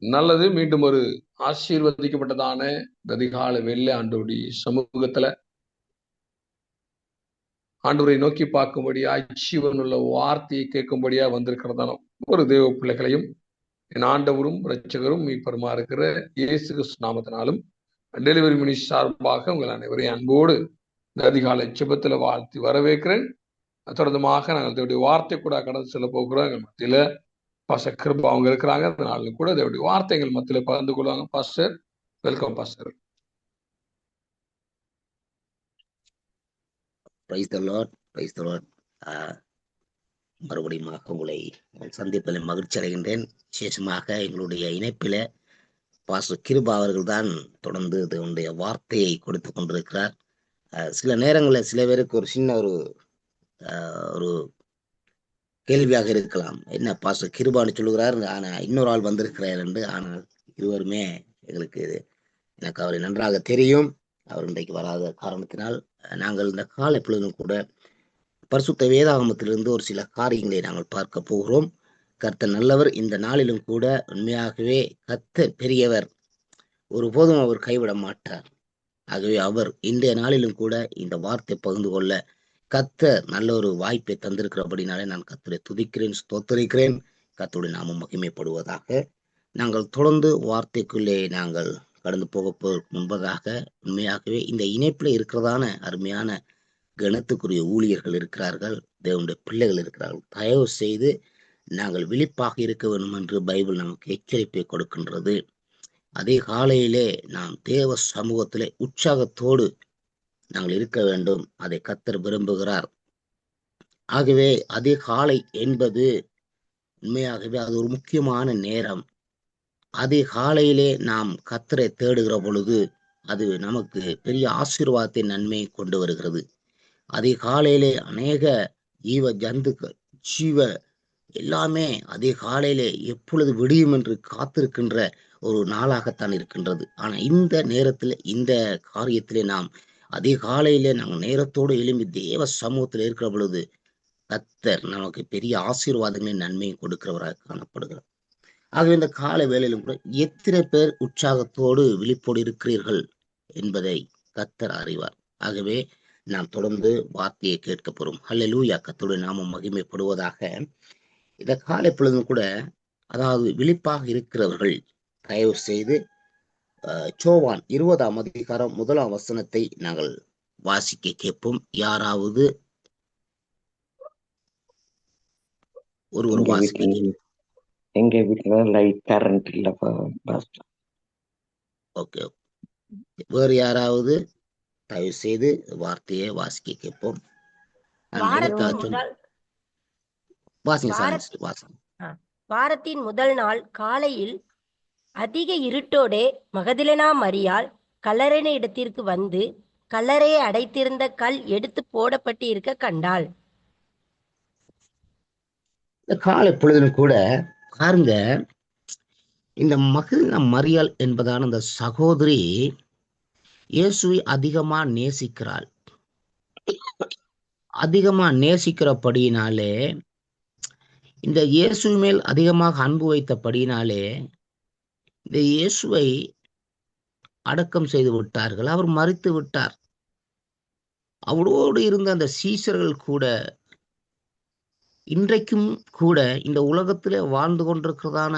நல்லது. மீண்டும் ஒரு ஆசீர்வதிக்கப்பட்டதான இந்த அதிகாலை வெள்ளை ஆண்டோடைய சமூகத்துல ஆண்டவரை நோக்கி பார்க்கும்படியா ஜீவனுள்ள வார்த்தையை கேட்கும்படியா வந்திருக்கிறதான ஒரு தேவ பிள்ளைகளையும் என் ஆண்டவரும் இரட்சகரும் மீட்பருமா இருக்கிற இயேசு கிறிஸ்து நாமத்தினாலும் டெலிவரி மினிஸ்ட் சார்பாக உங்கள் அனைவரையும் அன்போடு இந்த அதிகாலை ஜெபத்துல வாழ்த்தி வரவேற்கிறேன். தொடர்ந்துமாக நாங்கள் தேவடைய வார்த்தை கூட கடந்து செல்ல போகிறோம். எங்கள் மத்தியில பாஸ்டர் கிருபா அவங்க இருக்கிறாங்க. அதனால கூட தேவடைய வார்த்தைகள் மத்தியில பகிர்ந்து கொள்வாங்க. Pastor, welcome pastor. Praise the Lord, praise the Lord. மறுபடியும் உங்களை சந்திப்பதில் மகிழ்ச்சி அடைகின்றேன். விசேஷமாக எங்களுடைய இணைப்பில பாஸ்டர் கிருபா அவர்கள் தான் தொடர்ந்து இதனுடைய வார்த்தையை கொடுத்து கொண்டிருக்கிறார். சில நேரங்களில் சில பேருக்கு ஒரு சின்ன ஒரு கேள்வியாக இருக்கலாம், என்ன பாஸ்டர் கிருபான்னு சொல்லுகிறார், ஆனா இன்னொரு ஆள் வந்திருக்கிறார் என்று. ஆனால் இருவருமே எனக்கு அவரை நன்றாக தெரியும். அவர் இன்றைக்கு வராத காரணத்தினால் நாங்கள் இந்த காலை பொழுதும் கூட பரிசுத்த வேதாகமத்திலிருந்து ஒரு சில காரியங்களை நாங்கள் பார்க்க போகிறோம். கர்த்தர் நல்லவர். இந்த நாளிலும் கூட உண்மையாகவே கர்த்தர் பெரியவர், ஒருபோதும் அவர் கைவிட மாட்டார். ஆகவே அவர் இன்றைய நாளிலும் கூட இந்த வார்த்தை பகிர்ந்து கொள்ள கர்த்தர் நல்ல ஒரு வாய்ப்பை தந்திருக்கிறபடினாலே நான் கர்த்தரை துதிக்கிறேன், ஸ்தோத்தரிக்கிறேன். கர்த்தருடைய நாமம் மகிமைப்படுவதாக. நாங்கள் தொடர்ந்து வார்த்தைக்குள்ளே நாங்கள் கடந்து போக முன்பதாக உண்மையாகவே இந்த இணைப்பில் இருக்கிறதான அருமையான கணத்துக்குரிய ஊழியர்கள் இருக்கிறார்கள், தேவனுடைய பிள்ளைகள் இருக்கிறார்கள். தயவு செய்து நாங்கள் விழிப்பாக இருக்க வேண்டும் என்று பைபிள் நமக்கு எச்சரிப்பை கொடுக்கின்றது. அதே காலையிலே நாம் தேவ சமூகத்திலே உற்சாகத்தோடு நாங்கள் இருக்க வேண்டும். அதை கர்த்தர் விரும்புகிறார். ஆகவே அதே காலை என்பது உண்மையாகவே அது ஒரு முக்கியமான நேரம். அதே காலையிலே நாம் கர்த்தரை தேடுகிற பொழுது அது நமக்கு பெரிய ஆசீர்வாதத்தை நன்மையை கொண்டு வருகிறது. அதே காலையிலே அநேக ஜந்துக்கள் எல்லாமே அதே காலையிலே எப்பொழுது விடியும் என்று காத்திருக்கின்ற ஒரு நாளாகத்தான் இருக்கின்றது. ஆனா இந்த நேரத்தில் இந்த காரியத்திலே நாம் அதே காலையிலே நாங்கள் நேரத்தோடு எழும்பி தேவ சமூகத்தில் இருக்கிற பொழுது கர்த்தர் நமக்கு பெரிய ஆசீர்வாதங்களின் நன்மையை கொடுக்கிறவராக காணப்படுகிறார். ஆகவே இந்த கால வேளையிலும் கூட எத்தனை பேர் உற்சாகத்தோடு விழிப்போடு இருக்கிறீர்கள் என்பதை கர்த்தர் அறிவார். ஆகவே நாம் தொடர்ந்து வார்த்தையை கேட்க போறோம். ஹல்லேலூயா, கர்த்தருடைய நாமம் மகிமைப்படுவதாக. இந்த காலை பொழுதும் கூட அதாவது விழிப்பாக இருக்கிறவர்கள் தயவு செய்து யோவான் 20ஆம் அதிகாரம் 1ஆம் வசனத்தை நாங்கள் வாசிக்க கேட்போம். யாராவது ஒருவர் வாசிக்க. எங்க வீட்டுல லைட் கரண்ட் இல்ல. ஓகே, வேறு யாராவது தயவு செய்து வார்த்தையை வாசிக்க கேட்போம். வாரத்தின் முதல் நாள் காலையில் அதிக இருட்டோடே மகதலேனா மரியாள் கல்லறை இடத்திற்கு வந்து கல்லறையை அடைத்திருந்த கல் எடுத்து போடப்பட்டு இருக்க கண்டாள். இந்த காலை பொழுதும் கூட பாருங்க, இந்த மகதலேனா மரியாள் என்பதான அந்த சகோதரி இயேசுவை அதிகமா நேசிக்கிறாள். அதிகமா நேசிக்கிறபடியினாலே, இந்த இயேசு மேல் அதிகமாக அன்பு வைத்தபடியினாலே இந்த இயேசுவை அடக்கம் செய்து விட்டார்கள். அவர் மரித்து விட்டார். அவரோடு இருந்த அந்த சீஷர்கள் கூட இன்றைக்கும் கூட இந்த உலகத்திலே வாழ்ந்து கொண்டிருக்கிறதான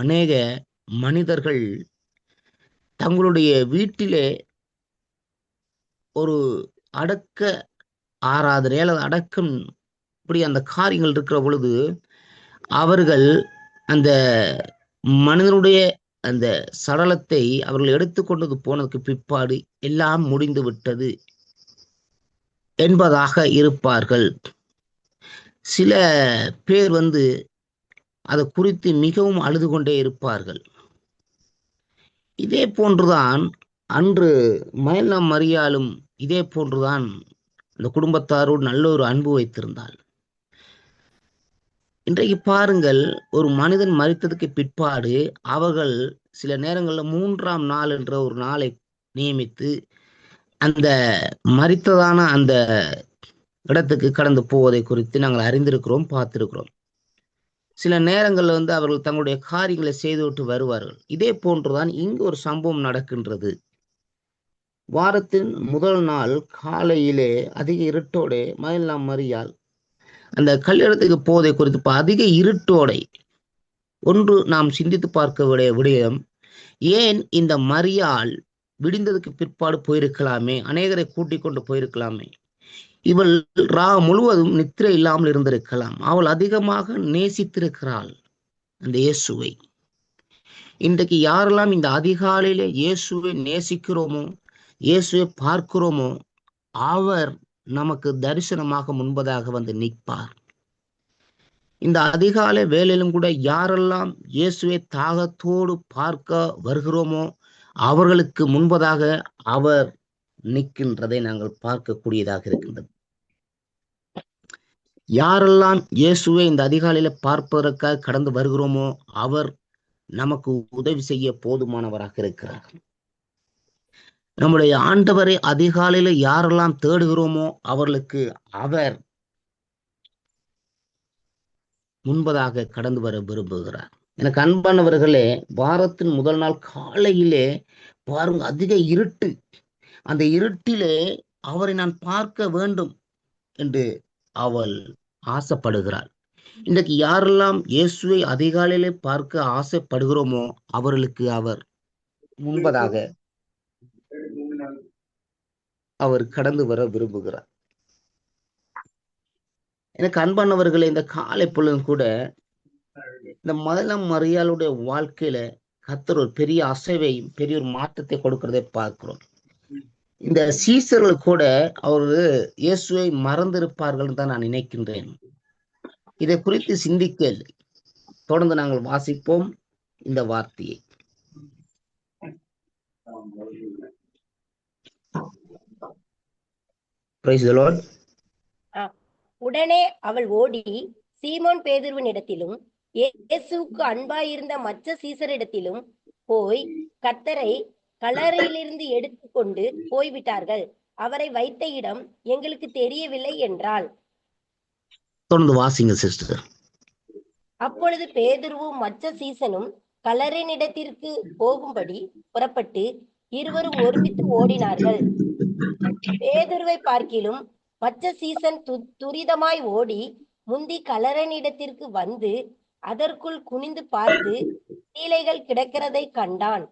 அநேக மனிதர்கள் தங்களுடைய வீட்டிலே ஒரு அடக்க ஆராதனை அல்லது அடக்கம் இப்படி அந்த காரியங்கள் இருக்கிற பொழுது அவர்கள் அந்த மனிதனுடைய அந்த சடலத்தை அவர்கள் எடுத்துக்கொண்டது போனதுக்கு பிற்பாடு எல்லாம் முடிந்து விட்டது என்பதாக இருப்பார்கள். சில பேர் அதை குறித்து மிகவும் அழுது கொண்டே இருப்பார்கள். இதே போன்றுதான் அன்று மகதலேனா மரியாளும் இதே போன்றுதான் அந்த குடும்பத்தாரோடு நல்ல ஒரு அன்பு வைத்திருந்தாள். இன்றைக்கு பாருங்கள், ஒரு மனிதன் மரித்ததுக்கு பிற்பாடு அவர்கள் சில நேரங்களில் 3ஆம் நாள் என்ற ஒரு நாளை நியமித்து அந்த மரித்ததான அந்த இடத்துக்கு கடந்து போவதை குறித்து நாங்கள் அறிந்திருக்கிறோம், பார்த்திருக்கிறோம். சில நேரங்கள்ல அவர்கள் தங்களுடைய காரியங்களை செய்துவிட்டு வருவார்கள். இதே போன்றுதான் இங்கு ஒரு சம்பவம் நடக்கின்றது. வாரத்தின் முதல் நாள் காலையிலே அதிக இருட்டோட மகதலேனா மரியாள் அந்த கல்யாணத்துக்கு போவதை குறித்து அதிக இருட்டோடை ஒன்று நாம் சிந்தித்து பார்க்க விடயம், ஏன் இந்த மரியாள் விடிந்ததுக்கு பிற்பாடு போயிருக்கலாமே, அநேகரை கூட்டிக் கொண்டு போயிருக்கலாமே. இவள் முழுவதும் நித்திரை இல்லாமல் இருந்திருக்கலாம். அவள் அதிகமாக நேசித்திருக்கிறாள் அந்த இயேசுவை. இன்றைக்கு யாரெல்லாம் இந்த அதிகாலையில இயேசுவை நேசிக்கிறோமோ, இயேசுவை பார்க்கிறோமோ, அவர் நமக்கு தரிசனமாக முன்பதாக வந்து நிற்பார். இந்த அதிகாலை வேளையிலும் கூட யாரெல்லாம் இயேசுவை தாகத்தோடு பார்க்க வருகிறோமோ அவர்களுக்கு முன்பதாக அவர் நிற்கின்றதை நாங்கள் பார்க்கக்கூடியதாக இருக்கின்றது. யாரெல்லாம் இயேசுவை இந்த அதிகாலையில பார்ப்பதற்காக கடந்து வருகிறோமோ அவர் நமக்கு உதவி செய்ய போதுமானவராக இருக்கிறார். நம்முடைய ஆண்டவரை அதிகாலையில யாரெல்லாம் தேடுகிறோமோ அவர்களுக்கு அவர் முன்பதாக கடந்து வர விரும்புகிறார். எனக்கு அன்பானவர்களே, வாரத்தின் முதல் நாள் காலையிலே பாருங்க, அதிக இருட்டு. அந்த இருட்டிலே அவரை நான் பார்க்க வேண்டும் என்று அவள் ஆசைப்படுகிறாள். இன்றைக்கு யாரெல்லாம் இயேசுவை அதிகாலையிலே பார்க்க ஆசைப்படுகிறோமோ அவர்களுக்கு அவர் முன்பதாக அவர் கடந்து வர விரும்புகிறார். எனக்கு அன்பானவர்களே, இந்த காலை பொழுதும் கூட இந்த மகதலேனா மரியாளுடைய வாழ்க்கையில கர்த்தர் ஒரு பெரிய அசைவையும் பெரிய ஒரு மாற்றத்தை கொடுக்கிறதை பார்க்கிறோம். இந்த சீசர்கள் கூட அவரு இயேசுவை மறந்திருப்பார்கள் தான் நான் நினைக்கின்றேன். இதை குறித்து சிந்திக்க தொடர்ந்து நாங்கள் வாசிப்போம் இந்த வார்த்தையை. Praise the Lord. உடனே அவள் ஓடி சீமோன் பேதுருவினிடத்திலும் இயேசுவுக்கு அன்பாயிருந்த மற்ற சீசரிடத்திலும் போய், கர்த்தரை கல்லறையிலிருந்து எடுத்துக்கொண்டு போய்விட்டார்கள், அவரை வைத்த இடம் எங்களுக்கு தெரியவில்லை என்றாள். தொடர்ந்து வாசிங்க சிஸ்டர். அப்பொழுது பேதுருவும் மற்ற சீசனும் கல்லறையினிடத்திற்கு போகும்படி புறப்பட்டு இருவரும் ஒருமித்து ஓடினார்கள். பேதுருவை பார்க்கிலும் மற்ற சீசன் துரிதமாய் ஓடி முந்தி கல்லறையினிடத்திற்கு வந்து அதற்குள் குனிந்து பார்த்து சீலைகள் கிடக்கிறதை கண்டான்.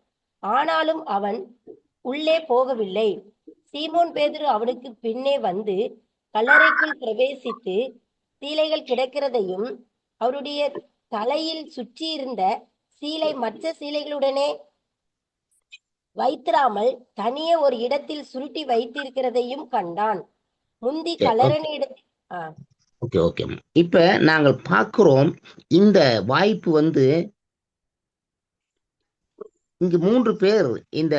ஆனாலும் அவன் உள்ளே போகவில்லை. சீமோன் பேதுரு அவனுக்கு பின்னே வந்து கல்லறைக்குள் பிரவேசித்து சீலைகள் கிடக்கிறதையும் அவருடைய தலையில் சுற்றியிருந்த சீலை மற்ற சீலைகளுடனே வைத்திராமல் தனியே ஒரு இடத்தில் சுருட்டி வைத்திருக்கிறதையும் கண்டான். முந்தி கல்லறையினிடத்தில் இப்ப நாங்கள் பார்க்கிறோம், இந்த வாய்ப்பு இங்கு 3 பேர் இந்த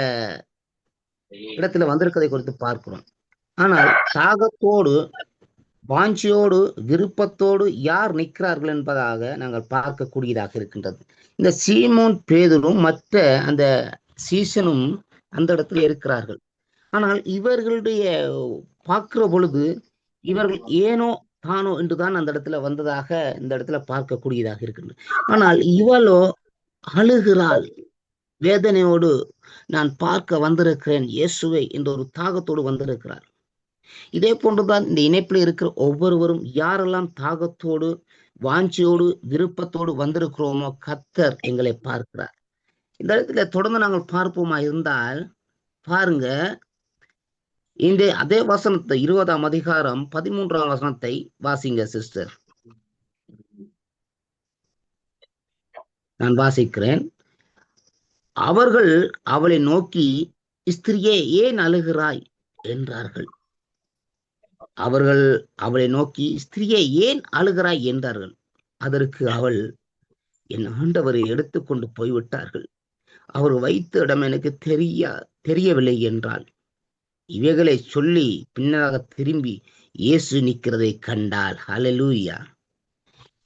இடத்துல வந்திருக்கதை குறித்து பார்க்கிறோம். ஆனால் தாகத்தோடு வாஞ்சியோடு விருப்பத்தோடு யார் நிற்கிறார்கள் என்பதாக நாங்கள் பார்க்கக்கூடியதாக இருக்கின்றது. இந்த சீமோன் பேதுரும் மற்ற அந்த சீசனும் அந்த இடத்துல இருக்கிறார்கள். ஆனால் இவர்களுடைய பார்க்கிற பொழுது இவர்கள் ஏனோ தானோ என்றுதான் அந்த இடத்துல வந்ததாக இந்த இடத்துல பார்க்கக்கூடியதாக இருக்கின்றது. ஆனால் இவளோ அழுகிறாள், வேதனையோடு நான் பார்க்க வந்திருக்கிறேன் இயேசுவை என்ற ஒரு தாகத்தோடு வந்திருக்கிறார். இதே போன்றுதான் இந்த இணைப்பில் இருக்கிற ஒவ்வொருவரும் யாரெல்லாம் தாகத்தோடு வாஞ்சியோடு விருப்பத்தோடு வந்திருக்கிறோமோ கர்த்தர் எங்களை பார்க்கிறார். இந்த இடத்துல தொடர்ந்து நாங்கள் பார்ப்போமா இருந்தால் பாருங்க, இந்த அதே வசனத்தை 20ஆம் அதிகாரம் 13ஆம் வசனத்தை வாசிங்க சிஸ்டர். நான் வாசிக்கிறேன். அவர்கள் அவளை நோக்கி, ஸ்திரியே ஏன் அழுகிறாய் என்றார்கள். அவர்கள் அவளை நோக்கி, ஸ்திரியே ஏன் அழுகிறாய் என்றார்கள். அதற்கு அவள், என் ஆண்டவரை எடுத்துக்கொண்டு போய்விட்டார்கள், அவர் வைத்த இடம் எனக்கு தெரியவில்லை என்றாள். இவைகளை சொல்லி பின்னராக திரும்பி இயேசு நிற்கிறதை கண்டாள். ஹல்லேலூயா.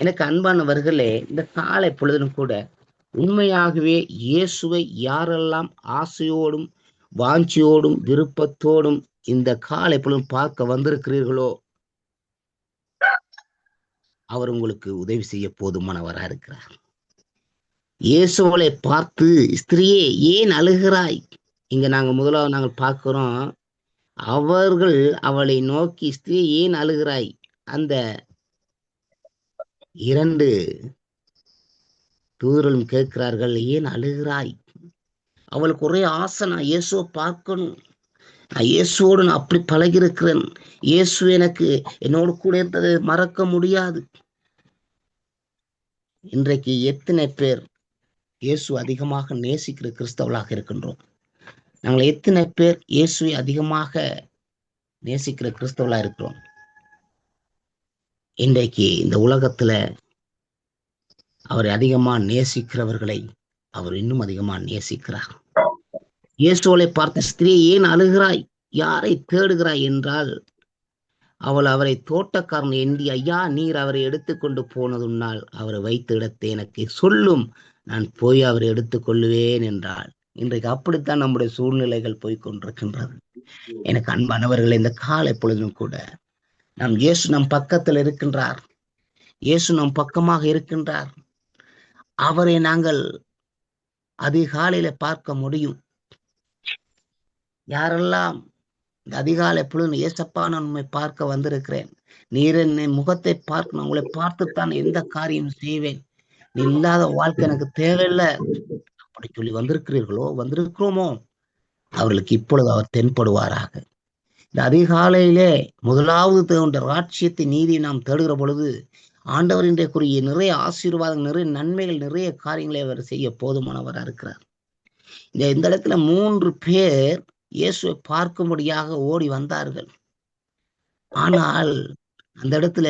எனக்கு அன்பானவர்களே, இந்த காலை பொழுதும் கூட உண்மையாகவே இயேசுவை யாரெல்லாம் ஆசையோடும் வாஞ்சியோடும் விருப்பத்தோடும் இந்த காலை பொழுதும் பார்க்க வந்திருக்கிறீர்களோ அவர் உங்களுக்கு உதவி செய்ய போதுமானவரா இருக்கிறார். இயேசுவை பார்த்து, ஸ்திரியே ஏன் அழுகிறாய்? இங்க முதலாவது நாங்கள் பார்க்கிறோம், அவர்கள் அவளை நோக்கி, ஸ்திரியே ஏன் அழுகிறாய்? அந்த 2 தூதர்களும் கேட்கிறார்கள், ஏன் அழுகிறாய்? அவளுக்கு ஒரே ஆசை, நான் இயேசுவை பார்க்கணும், நான் இயேசுவோடு நான் அப்படி பழகிருக்கிறேன், இயேசு எனக்கு என்னோடு கூட இருந்ததை மறக்க முடியாது. இன்றைக்கு எத்தனை பேர் இயேசு அதிகமாக நேசிக்கிற கிறிஸ்தவர்களாக இருக்கின்றோம்? நாங்கள் எத்தனை பேர் இயேசுவை அதிகமாக நேசிக்கிற கிறிஸ்தவர்களா இருக்கிறோம்? இன்றைக்கு இந்த உலகத்துல அவரை அதிகமா நேசிக்கிறவர்களை அவர் இன்னும் அதிகமா நேசிக்கிறார். இயேசுவை பார்த்து, ஸ்திரீ ஏன் அழுகிறாய்? யாரை தேடுகிறாய் என்றால், அவரை தோட்டக்காரன் எண்டி, ஐயா நீர் அவரை எடுத்துக்கொண்டு போனதுனால் அவரை வைத்த இடத்தை எனக்கு சொல்லும், நான் போய் அவரை எடுத்துக்கொள்ளுவேன் என்றாள். இன்றைக்கு அப்படித்தான் நம்முடைய சூழ்நிலைகள் போய்கொண்டிருக்கின்றது. எனக்கு அன்பானவர்கள், இந்த காலை பொழுதும் கூட இயேசு நம் பக்கத்தில் இருக்கின்றார், இயேசு நம் பக்கமாக இருக்கின்றார். அவரை நாங்கள் அதிகாலையில பார்க்க முடியும். யாரெல்லாம் இந்த அதிகாலை பொழுது, இயேசப்பா நான் உண்மை பார்க்க வந்திருக்கிறேன், நீர் என்னை முகத்தை பார்க்கணும், உங்களை பார்த்துத்தான் எந்த காரியம் செய்வேன், நீ இல்லாத வாழ்க்கை எனக்கு தேவையில்லை அப்படி சொல்லி வந்திருக்கிறோமோ, அவர்களுக்கு இப்பொழுது அவர் தென்படுவாராக. இந்த அதிகாலையிலே முதலாவது தேவனுடைய ராட்சியத்தை, நீதியை நாம் தேடுகிற பொழுது ஆண்டவரின் குறிய நிறைய ஆசீர்வாதங்கள், நிறைய நன்மைகள், நிறைய காரியங்களை அவர் செய்ய போதுமானவராக இருக்கிறார். இந்த இடத்துல 3 பேர் இயேசுவை பார்க்கும்படியாக ஓடி வந்தார்கள். ஆனால் அந்த இடத்துல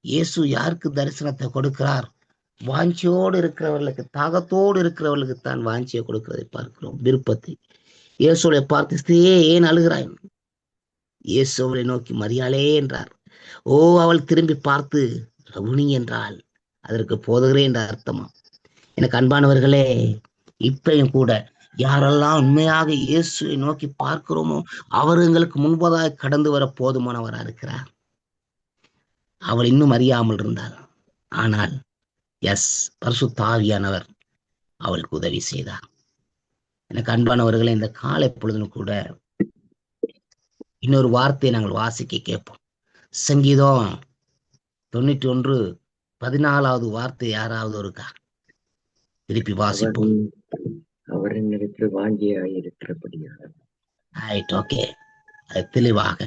இயேசு யாருக்கு தரிசனத்தை கொடுக்கிறார்? வாஞ்சியோடு இருக்கிறவர்களுக்கு, தாகத்தோடு இருக்கிறவர்களுக்கு தான் வாஞ்சியை கொடுக்கிறதை பார்க்கிறோம், விருப்பத்தை. இயேசுவை பார்த்து, ஸ்திரீயே ஏன் அழுகிறாய்? இயேசு அவளை நோக்கி, மரியாளே என்றார். அவள் திரும்பி பார்த்து ரவுனி என்றாள். அதற்கு போதகரே என்ற அர்த்தமா? எனக்கு அன்பானவர்களே, இப்பயும் கூட யாரெல்லாம் உண்மையாக இயேசுவை நோக்கி பார்க்கிறோமோ அவர் எங்களுக்கு முன்பதாக கடந்து வர போதுமானவராக இருக்கிறார். அவள் இன்னும் அறியாமல் இருந்தாள். ஆனால் பரிசுத்த ஆவியானவர் அவளுக்கு உதவி செய்தார். எனக்கு அன்பானவர்களே, இந்த காலை பொழுதும் கூட இன்னொரு வார்த்தையை நாங்கள் வாசிக்க கேட்போம். சங்கீதம் 91:14 வார்த்தை யாராவது இருக்கா? திருப்பி வாசிப்போம். அவரின் இடத்தில் வாஞ்சியாய் இருக்கிறபடியாக. ஓகே, அது தெளிவாக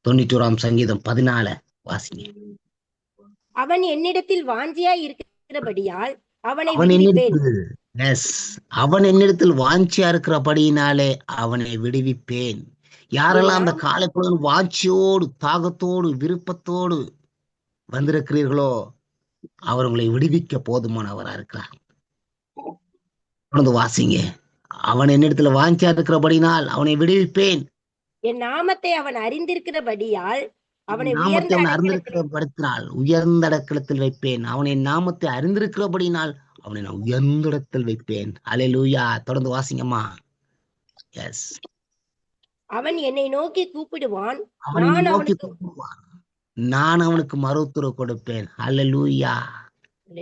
91 சங்கீதம் 14 வாசிங்க. அவன் என்னிடத்தில் வாஞ்சியாய் இருக்கிறபடியால் அவனை வாஞ்சியா இருக்கிறபடியினாலே அவனை விடுவிப்பேன். யாரெல்லாம் அந்த காலை பொழுது வாஞ்சியோடு, தாகத்தோடு, விருப்பத்தோடு வந்திருக்கிறீர்களோ அவர் உங்களை விடுவிக்க போதுமானவரா இருக்கிறார். தொடர்ந்து வாசிங்க. அவன் என்னிடத்துல வாஞ்சியா இருக்கிறபடினால் அவனை விடுவிப்பேன். என் நாமத்தை அவன் அறிந்திருக்கிறபடியால் அவனை உயர்ந்த இடத்தில் வைப்பேன். அவன் என் நாமத்தை அறிந்திருக்கிறபடினால் அவனை நான் உயர்ந்த இடத்தில் வைப்பேன். அல்லேலூயா. தொடர்ந்து வாசிங்கம்மா. அவன் என்னை நோக்கி கூப்பிடுவான், நான் அவனுக்கு மறுத்துறவு கொடுப்பேன். அல்லேலூயா.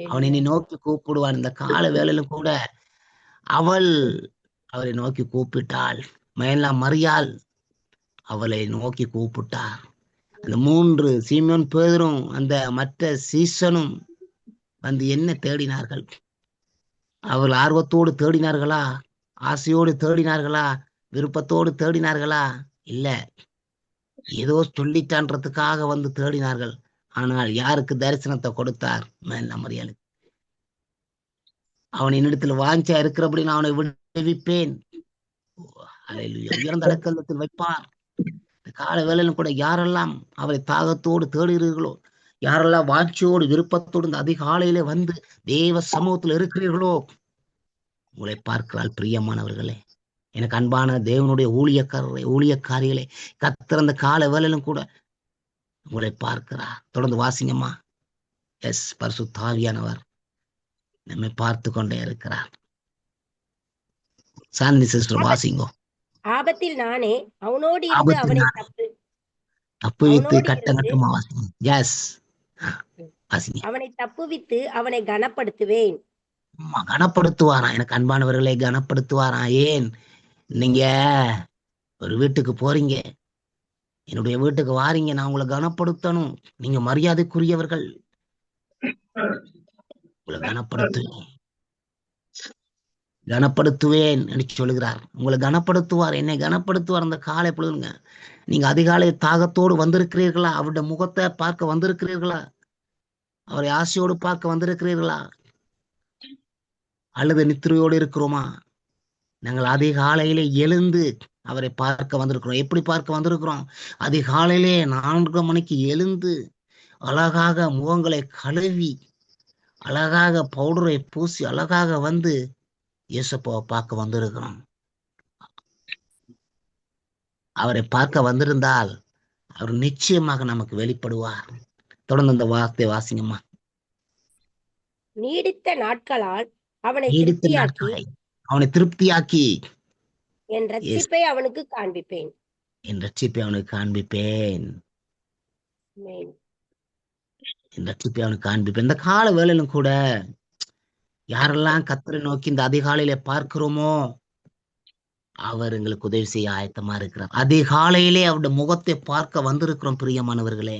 அவன் என்னை நோக்கி கூப்பிடுவான். இந்த கால வேளையிலும் கூட அவள் அவரை நோக்கி கூப்பிட்டாள். மரியாள் அவளை நோக்கி கூப்பிட்டார். அந்த 3 சீமோன் பேதுரும் அந்த மற்ற சீசனும் வந்து என்ன தேடினார்கள்? அவர்கள் ஆர்வத்தோடு தேடினார்களா? ஆசையோடு தேடினார்களா? விருப்பத்தோடு தேடினார்களா? இல்ல, ஏதோ சொல்லிட்டான்றதுக்காக வந்து தேடினார்கள். ஆனால் யாருக்கு தரிசனத்தை கொடுத்தார்? மரியாளுக்கு. அவன் என்னிடத்தில் வாஞ்சா இருக்கிறபடி நான் அவனை விடுவிப்பேன். உயர்ந்த அடக்கத்தில் வைப்பார். கால வேளையிலும் கூட யாரெல்லாம் அவரை தாகத்தோடு தேடுகிறீர்களோ, யாரெல்லாம் வாஞ்சியோடு விருப்பத்தோடு இந்த அதிகாலையிலே வந்து தேவ சமூகத்தில் இருக்கிறீர்களோ உங்களை பார்க்கிறாள். பிரியமானவர்களே, எனக்கு அன்பான தேவனுடைய ஊழியக்காரிகளே, கர்த்தர் அந்த கால வேளையிலும் கூட உங்களை பார்க்கிறார். தொடர்ந்து வாசிங்கம்மா. பரிசுத்த ஆவியானவர் நம்மை பார்த்து கொண்டே இருக்கிறார். சாந்தி சிஸ்டர் வாசிங்கோ. ஆபத்தில் நானே அவனோடு இருந்து அவனை தப்பு வைத்து கட்டமா வாசிங்க. வாசிங்க. அவனை தப்புவித்து அவனை கனப்படுத்துவேன். கனப்படுத்துவாராம். எனக்கு அன்பானவர்களே, கனப்படுத்துவாராம். ஏன்? நீங்க ஒரு வீட்டுக்கு போறீங்க, என்னுடைய வீட்டுக்கு வாரீங்க, நான் உங்களை கனப்படுத்தணும். நீங்க மரியாதைக்குரியவர்கள், உங்களை கனப்படுத்துவேன் என்று சொல்லுகிறார். உங்களை கனப்படுத்துவார், என்னை கனப்படுத்துவார். அந்த காலை பொழுதுங்க நீங்க அதிகாலை தாகத்தோடு வந்திருக்கிறீர்களா? அவருடைய முகத்தை பார்க்க வந்திருக்கிறீர்களா? அவரை ஆசையோடு பார்க்க வந்திருக்கிறீர்களா? அல்லது நித்திரையோடு இருக்கிறோமா? நாங்கள் அதிகாலையிலே எழுந்து அவரை பார்க்க வந்திருக்கிறோம். எப்படி பார்க்க வந்திருக்கிறோம்? அதிகாலையிலே 4 மணிக்கு எழுந்து அழகாக முகங்களை கழுவி அழகாக பவுடரை பூசி அழகாக வந்து இயேசுப்பாவை பார்க்க வந்திருக்கிறோம். அவரை பார்க்க வந்திருந்தால் அவர் நிச்சயமாக நமக்கு வெளிப்படுவார். தொடர்ந்து அந்த வார்த்தை வாசிங்கம்மா. நீடித்த நாட்களால் அவனை நீடித்த திருப்தியாக்கி நாட்களை அவனை திருப்தியாக்கி என் ரட்சிப்பை அவனுக்கு காண்பிப்பேன். என் ரட்சிப்பை அவனுக்கு காண்பிப்பேன். ஆமென். என் ரட்சிப்பை அவனுக்கு காண்பிப்பேன். இந்த கால வேளையிலும் கூட யாரெல்லாம் கர்த்தரை நோக்கி இந்த அதிகாலையில பார்க்கிறோமோ அவர் எங்களுக்கு உதவி செய்ய ஆயத்தமா இருக்கிறார். அதிகாலையிலே அவருடைய முகத்தை பார்க்க வந்திருக்கிறோம் பிரியமானவர்களே.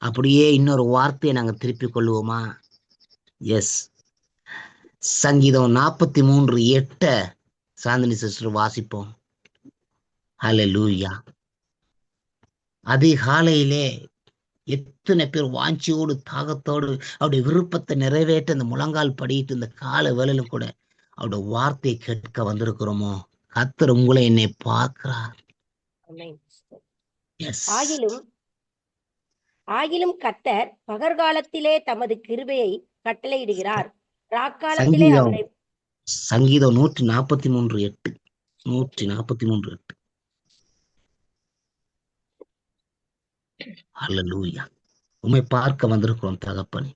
அப்படியே இன்னொரு வார்த்தையை நாங்க திருப்பிக் கொள்வோமா? எஸ், சங்கீதம் 43:8 சாந்தினி சிஸ்டர் வாசிப்போம். ஹல்லேலூயா. அதிகாலையிலே எத்தனை பேர் வாஞ்சியோடு தாகத்தோடு அவருடைய விருப்பத்தை நிறைவேற்ற இந்த முழங்கால் படிட்டு இந்த கால வேளையிலும் கூட அவருடைய வார்த்தையை கேட்க வந்திருக்கிறோமோ? கர்த்தர் உங்களை என்னை பார்க்கிறார். ஆமென். எஸ், ஆகிலும் கர்த்தர் பகற்காலத்திலே தமது கிருபையை கட்டளையிடுகிறார். ராக்காலத்திலே அவனை சங்கீதம் 143:8 143:8. ஹல்லேலூயா. உம்மை பார்க்க வந்திருக்கிறோம் தகப்பனே.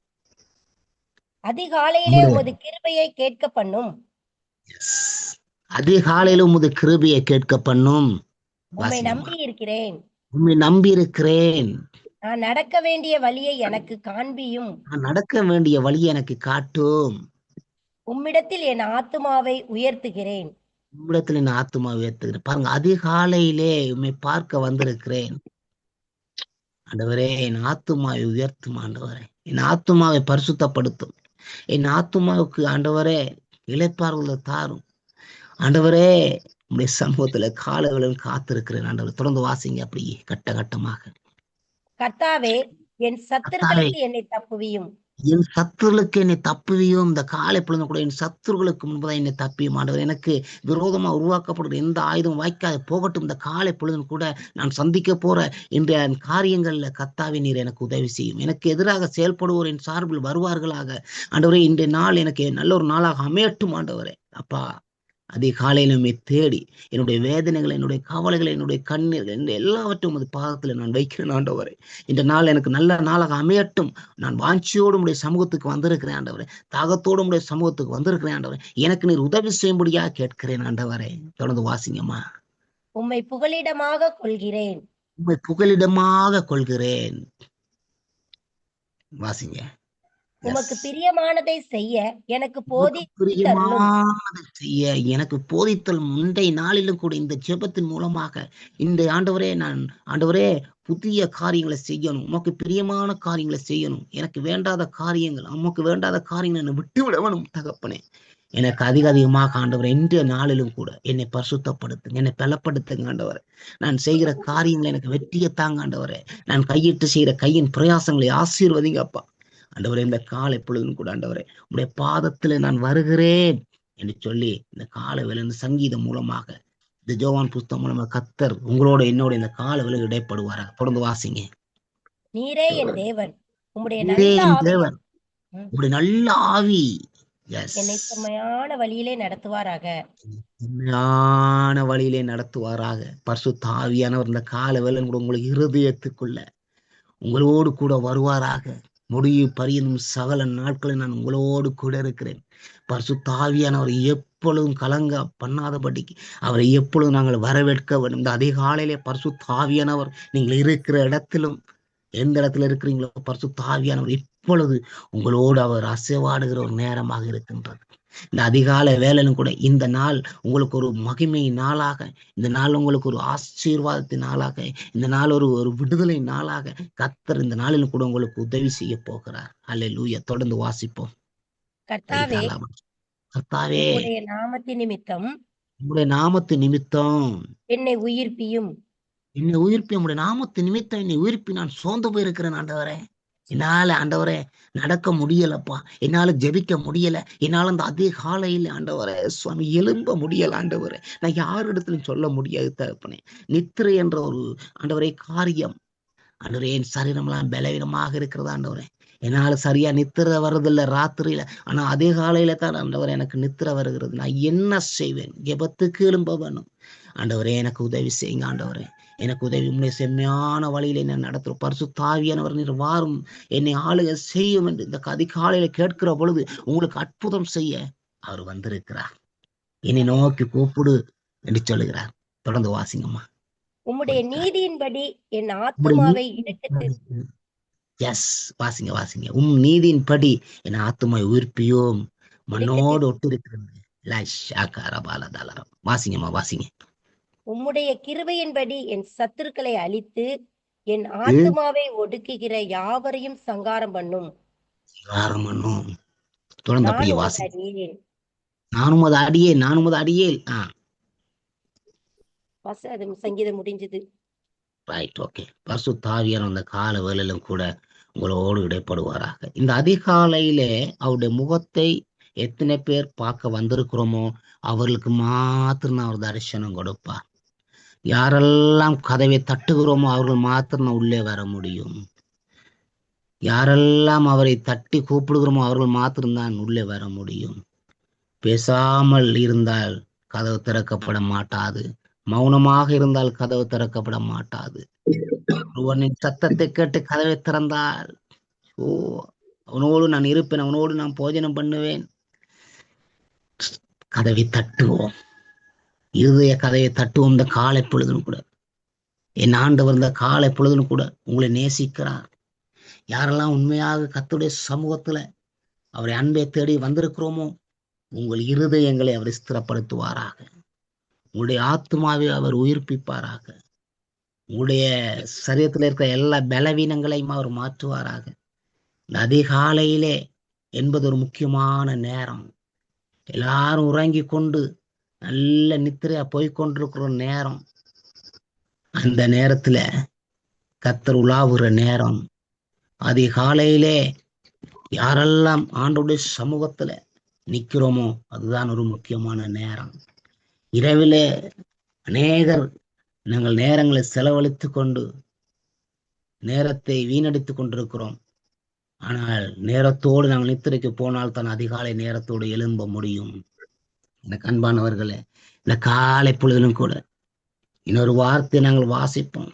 அதிகாலையிலே உமது கிருபையை கேட்க பண்ணும். அதிகாலையில உமது கிருபையை கேட்க பண்ணும். உம்மை நம்பி இருக்கிறேன். உம்மை நம்பி இருக்கிறேன். நான் நடக்க வேண்டிய வழியை எனக்கு காண்பியும். நான் நடக்க வேண்டிய வழியை எனக்கு காட்டும். உம்மிடத்தில் என் ஆத்துமாவை உயர்த்துகிறேன். உம்மிடத்தில் என் ஆத்துமா உயர்த்துகிறேன். பாருங்க, அதிகாலையிலே உம்மை பார்க்க வந்திருக்கிறேன். ஆண்டவரே, என் ஆத்துமாவை உயர்த்தும். ஆண்டவரே, என் ஆத்துமாவை பரிசுத்தப்படுத்தும். என் ஆத்துமாவுக்கு ஆண்டவரே இளைப்பாறுதலை தாரும். ஆண்டவரே, உம்முடைய சமூகத்துல காலங்களில் காத்திருக்கிறேன். ஆண்டவரே, தொடர்ந்து வாசிங்க அப்படியே கட்ட கட்டமாக. கர்த்தாவே, என் சத்துருக்களுக்கு என்னை தப்புவியும். என் சத்துருளுக்கு என்னை தப்புவியும். இந்த காலை பொழுது கூட என் சத்துருகளுக்கு முன்பதான் என்னை தப்பியும். ஆண்டவர், எனக்கு விரோதமா உருவாக்கப்படுற எந்த ஆயுதம் வாய்க்காது போகட்டும். இந்த காலை பொழுதும் கூட நான் சந்திக்க போற இன்றைய காரியங்கள்ல கர்த்தாவே நீர் எனக்கு உதவி செய்யும். எனக்கு எதிராக செயல்படுவோர் என் சார்பில் வருவார்களாக. ஆண்டவரே, இன்றைய நாள் எனக்கு நல்ல ஒரு நாளாக அமையட்டும். ஆண்டவரே அப்பா, அதிகாலையில நம்மை தேடி என்னுடைய வேதனைகளை, என்னுடைய கவலைகளை, என்னுடைய கண்ணீர்கள் எல்லாவற்றையும் உமது பாதத்துல நான் வைக்கிறேன். ஆண்டவரே, இந்த நாள் எனக்கு நல்ல நாளாக அமையட்டும். நான் வாஞ்சியோடு உடைய சமூகத்துக்கு வந்திருக்கிறேன். ஆண்டவரே, தாகத்தோடு உடைய சமூகத்துக்கு வந்திருக்கிறேன். ஆண்டவரே, எனக்கு நீர் உதவி செய்யும்படியா கேட்கிறேன். ஆண்டவரே, தொடர்ந்து வாசிங்கம்மா. உம்மை புகலிடமாக கொள்கிறேன். உம்மை புகலிடமாக கொள்கிறேன். வாசிங்க. உமக்கு பிரியமானதை செய்ய எனக்கு எனக்கு போதித்தல். முந்தைய நாளிலும் கூட இந்த ஜெபத்தின் மூலமாக இந்த ஆண்டவரே புதிய காரியங்களை செய்யணும். உமக்கு பிரியமான காரியங்களை செய்யணும். எனக்கு வேண்டாத காரியங்கள், உமக்கு வேண்டாத காரியங்களை என்னை விட்டு விட வேணும் தகப்பனே. எனக்கு அதிகமாக ஆண்டவரே இன்றைய நாளிலும் கூட என்னை பரிசுத்தப்படுத்துங்க, என்னை பலப்படுத்துங்க. ஆண்டவரே, நான் செய்கிற காரியங்களை எனக்கு வெற்றியை தாங்க. ஆண்டவரே, நான் கையிட்டு செய்கிற கையின் பிரயாசங்களை ஆசீர்வதிங்க அப்பா. ஆண்டவரே, இந்த காலை பொழுதும் கூட ஆண்டவரே உடைய பாதத்துல நான் வருகிறேன் என்று சொல்லி இந்த காலை வேளை இந்த சங்கீதம் மூலமாக, இந்த யோவான் புஸ்தகம் மூலமாக கர்த்தர் உங்களோட என்னோட இந்த காலை வேளை இடைப்படுவாராக. தொடர்ந்து வாசிங்க. நீரே என் தேவன், உம்முடைய நல்ல ஆவி என்னை செம்மையான வழியிலே நடத்துவாராக. செம்மையான வழியிலே நடத்துவாராக. பரிசுத்த ஆவியானவர் இந்த காலை வேளை கூட உங்களுக்கு இருதயத்துக்குள்ள உங்களோடு கூட வருவாராக. முடிவு பரியனும் சகல நாட்களில் நான் உங்களோடு கூட இருக்கிறேன். பரிசுத்த ஆவியானவர் எப்பொழுதும் கலங்க பண்ணாதபடிக்கு அவரை எப்பொழுதும் நாங்கள் வரவேற்க வேண்டும். இந்த அதிகாலையிலே பரிசுத்த ஆவியானவர் நீங்கள் இருக்கிற இடத்திலும் எந்த இடத்துல இருக்கிறீங்களோ பரிசுத்த ஆவியானவர் இப்பொழுது உங்களோடு அவர் அசைவாடுகிற ஒரு நேரமாக இருக்கின்றது. இந்த அதிகாலை வேலையிலும் கூட இந்த நாள் உங்களுக்கு ஒரு மகிமை நாளாக, இந்த நாள் உங்களுக்கு ஒரு ஆசீர்வாதத்தின் நாளாக, இந்த நாள் ஒரு விடுதலை நாளாக கர்த்தர் இந்த நாளிலும் கூட உங்களுக்கு உதவி செய்ய போகிறார். அல்லேலூயா. தொடர்ந்து வாசிப்போம். கர்த்தாவே, கர்த்தாவே, உம்முடைய நாமத்தின் நிமித்தம் உம்முடைய நாமத்து நிமித்தம் என்னை உயிர்ப்பியும். என்னை உயிர்ப்பி, உம்முடைய நாமத்து நிமித்தம் என்னை உயிர்ப்பி. நான் சோர்ந்து போயிருக்கிறேன் ஆண்டவரே. என்னால ஆண்டவரே நடக்க முடியலப்பா, என்னால ஜெபிக்க முடியல, என்னால அந்த அதிகாலையில் ஆண்டவரே சுவாமி எழும்ப முடியல ஆண்டவரே. நான் யாரிடத்திலும் சொல்ல முடியாது தகப்பனே. நித்திரை என்ற ஒரு ஆண்டவரே காரியம் ஆண்டவரே, என் சரீரம்லாம் பலவீனமாக இருக்கிறதா ஆண்டவரே. என்னால சரியா நித்திர வருதில்லை ராத்திரியில, ஆனா அதிகாலையில தான் ஆண்டவரே எனக்கு நித்திர வருகிறது. நான் என்ன செய்வேன்? ஜெபத்துக்கு எழும்ப வேணும் ஆண்டவரே. எனக்கு உதவி செய்யுங்க ஆண்டவரே, எனக்கு உதவி. உண்மை செம்மையான வழியில என்ன நடத்தும் பரிசுத்த ஆவியானவர் நீர் வாரும், என்னை ஆளுக செய்யும் என்று இந்த அதிகாலையில கேட்கிற பொழுது உங்களுக்கு அற்புதம் செய்ய அவர் வந்திருக்கிறார். என்னை நோக்கி கூப்பிடு என்று சொல்லுகிறார். தொடர்ந்து வாசிங்கம்மா. உம்முடைய நீதியின்படி என் ஆத்துமாவை இடக்கத்து. எஸ், வாசிங்க வாசிங்க. நீதியின்படி என் ஆத்துமாவை உயிர்ப்பியோம், மண்ணோடு ஒட்டிருக்கிறது. வாசிங்கம்மா வாசிங்க. உம்முடைய கிருபையின்படி என் சத்துருக்களை அழித்து என் ஆத்துமாவை ஒடுக்குகிற யாவரையும் சங்காரம் பண்ணும். தொடர்ந்து அப்படியே வாசி. நானும் அது அடியேன். சங்கீதம் முடிஞ்சது. Right, okay. பரிசுத்த ஆவியானவர் அந்த கால வேளையிலும் கூட உங்களோடு இடைப்படுவாராக. இந்த அதிகாலையிலே அவருடைய முகத்தை எத்தனை பேர் பார்க்க வந்திருக்கிறோமோ அவர்களுக்கு மாத்திரம் அவர் தரிசனம் கொடுப்பார். யாரெல்லாம் கதவை தட்டுகிறோமோ அவர்கள் மாத்திரம் உள்ளே வர முடியும். யாரெல்லாம் அவரை தட்டி கூப்பிடுகிறோமோ அவர்கள் மாத்திரம்தான் உள்ளே வர முடியும். பேசாமல் இருந்தால் கதவு திறக்கப்பட மாட்டாது. மௌனமாக இருந்தால் கதவு திறக்கப்பட மாட்டாது. ஒருவனின் சத்தத்தை கேட்டு கதவை திறந்தால், அவனோடு நான் இருப்பேன், அவனோடு நான் போஜனம் பண்ணுவேன். கதவை தட்டுவோம், இருதய கதவை தட்டுவோம். இந்த காலை பொழுதுன்னு கூட என் ஆண்டவர் இந்த காலை பொழுதுன்னு கூட உங்களை நேசிக்கிறார். யாரெல்லாம் உண்மையாக கர்த்தருடைய சமூகத்துல அவரை அன்பை தேடி வந்திருக்கிறோமோ உங்கள் இருதயங்களை அவர் ஸ்திரப்படுத்துவாராக. உங்களுடைய ஆத்மாவை அவர் உயிர்ப்பிப்பாராக. உங்களுடைய சரீரத்தில் இருக்கிற எல்லா பலவீனங்களையும் அவர் மாற்றுவாராக. இந்த அதிகாலையிலே என்பது ஒரு முக்கியமான நேரம். எல்லாரும் உறங்கி கொண்டு நல்ல நித்திரையா போய்கொண்டிருக்கிற நேரம். அந்த நேரத்துல கர்த்தர் உலாவுற நேரம். அதிகாலையிலே யாரெல்லாம் ஆண்டவருடைய சமூகத்துல நிக்கிறோமோ அதுதான் ஒரு முக்கியமான நேரம். இரவிலே அநேகர் நாங்கள் நேரங்களை செலவழித்து கொண்டு நேரத்தை வீணடித்து கொண்டிருக்கிறோம். ஆனால் நேரத்தோடு நாங்கள் நித்திரைக்கு போனால் தான் அதிகாலை நேரத்தோடு எழும்ப முடியும். எனக்கு அன்பானவர்களே, இந்த காலை பொழுதிலும் கூட இன்னொரு வார்த்தை நாங்கள் வாசிப்போம்.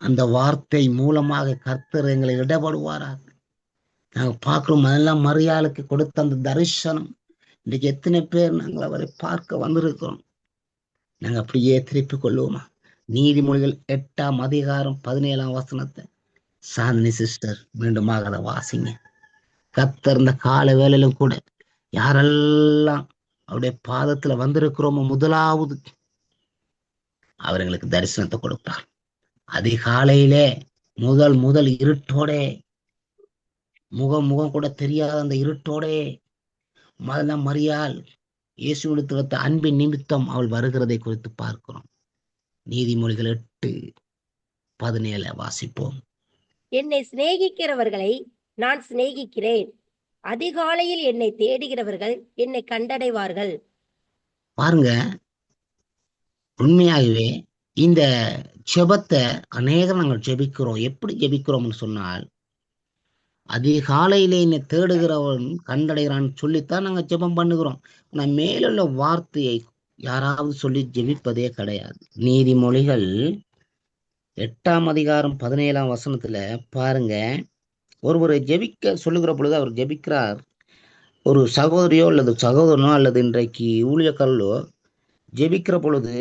அந்த வார்த்தை மூலமாக கர்த்தர் எங்களை இடப்படுவாராக. நாங்கள் பார்க்கிறோம், அதெல்லாம் மரியாளுக்கு கொடுத்த அந்த தரிசனம். இன்றைக்கு எத்தனை பேர் நாங்கள் அவரை பார்க்க வந்திருக்கிறோம். நாங்கள் அப்படியே திருப்பிக் கொள்வோமா? நீதிமொழிகள் 8:17 சாந்தினி சிஸ்டர் மீண்டுமாக அதை வாசிங்க. கர்த்தர் இந்த கால வேளையிலும் கூட யாரெல்லாம் அவருடைய பாதத்துல வந்திருக்கிறோமோ முதலாவது அவர் எங்களுக்கு தரிசனத்தை கொடுப்பார். அதிகாலையிலே முதல் இருட்டோடே, முகம் கூட தெரியாத அந்த இருட்டோடே முதல்ல மரியாள் இயேசுவிடத்தில் வைத்த அன்பின் நிமித்தம் அவள் வருகிறதை குறித்து பார்க்கிறோம். நீதிமொழிகள் 8:17 வாசிப்போம். என்னை சிநேகிக்கிறவர்களை நான் சிநேகிக்கிறேன், அதிகாலையில் என்னை தேடுகிறவர்கள் என்னை கண்டடைவார்கள். பாருங்க, உண்மையாகவே இந்த ஜெபத்தை அநேகம் நாங்கள் ஜெபிக்கிறோம். எப்படி ஜெபிக்கிறோம்னு சொன்னால், அதிகாலையிலே என்னை தேடுகிறவன் கண்டடைகிறான்னு சொல்லித்தான் நாங்கள் ஜெபம் பண்ணுகிறோம். ஆனா மேலுள்ள வார்த்தையை யாராவது சொல்லி ஜெபிப்பதே கிடையாது. நீதிமொழிகள் 8:17 பாருங்க, ஒருவரை ஜெபிக்க சொல்லுகிற பொழுது அவர் ஜெபிக்கிறார். ஒரு சகோதரியோ அல்லது சகோதரனோ அல்லது இன்றைக்கு ஊழியக்காரர்களோ ஜெபிக்கிற பொழுது